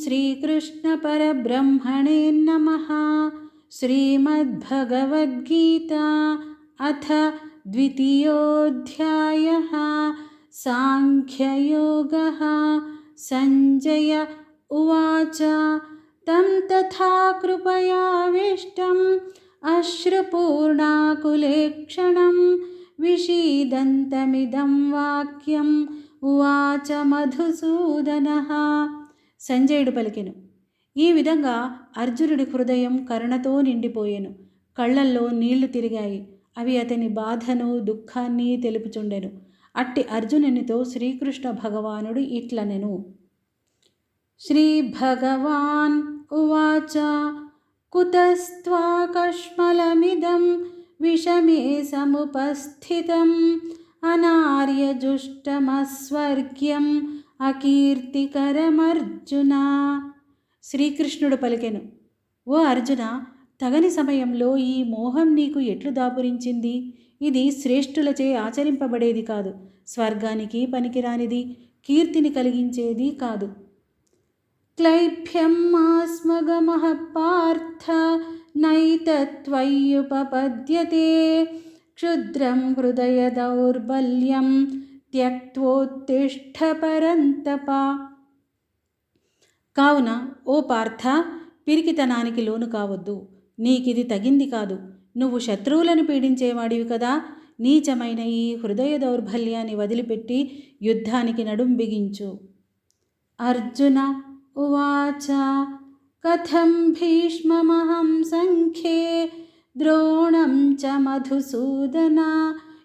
श्रीकृष्णपरब्रह्मणे नमः। श्रीमद्भगवद्गीता अथ द्वितीयोऽध्यायः। सांख्ययोगः। संजय उवाच तं तथा कृपयाविष्टम् अश्रुपूर्णाकुलेक्षणं विषीदन्तमिदं वाक्यम् ఉవాచ మధుసూదనః. సంజయుడు పలికెను, ఈ విధంగా అర్జునుడి హృదయం కరుణతో నిండిపోయెను. కళ్ళల్లో నీళ్లు తిరిగాయి. అవి అతని బాధను దుఃఖాన్ని తెలుపుచుండెను. అట్టి అర్జునునితో శ్రీకృష్ణ భగవానుడు ఇట్లనెను. శ్రీ భగవాన్ ఉవాచ కుతస్త్వాకష్మలమిదం విషమే సముపస్థితం అనార్యజుష్టమస్వర్గ్యం అకీర్తికరమర్జున. శ్రీకృష్ణుడు పలికెను, ఓ అర్జున, తగని సమయంలో ఈ మోహం నీకు ఎట్లు దాపురించింది? ఇది శ్రేష్ఠులచే ఆచరింపబడేది కాదు, స్వర్గానికి పనికిరానిది, కీర్తిని కలిగించేది కాదు. క్లైభ్యం ఆస్మగమః పార్థ నైతత్వయ్యుపపద్యతే క్షుద్రం హృదయ దౌర్బల్యం త్యక్తోత్తిష్ఠ పరంతప. కావున ఓ పార్థ, పిరికితనానికి లోను కావద్దు. నీకిది తగింది కాదు. నువ్వు శత్రువులను పీడించేవాడివి కదా. నీచమైన ఈ హృదయ దౌర్బల్యాన్ని వదిలిపెట్టి యుద్ధానికి నడుం బిగించు. అర్జున ఉవాచ కథం భీష్మమహం సంఖ్యే ద్రోణం చ మధుసూదన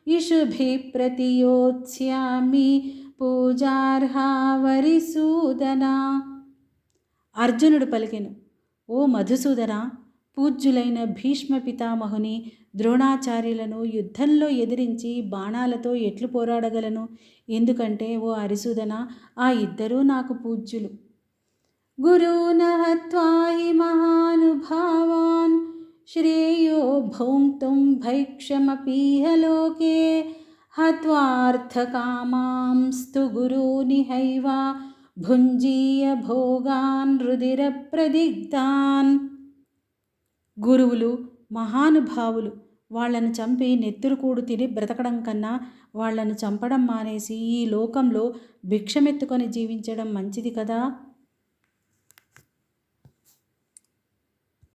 ఇషుభిః ప్రతియోత్స్యామి పూజార్హా వరిసూదన. అర్జునుడు పలికెను, ఓ మధుసూదన, పూజ్యులైన భీష్మ పితామహుని ద్రోణాచార్యులను యుద్ధంలో ఎదిరించి బాణాలతో ఎట్లు పోరాడగలను? ఎందుకంటే ఓ అరిసూదన, ఆ ఇద్దరూ నాకు పూజ్యులు. గురూన్ హత్వా హి మహానుభావాన్ శ్రేయో భోక్తుం భైక్షమపీహ లోకే హత్వార్థకామాంస్తు గురూనిహైవ భుంజీయ భోగాన్ రుధిర ప్రదిగ్ధాన్. గురువులు మహానుభావులు వాళ్లను చంపి నెత్తురుకూడు తిని బ్రతకడం కన్నా వాళ్లను చంపడం మానేసి ఈ లోకంలో భిక్షమెత్తుకొని జీవించడం మంచిది కదా.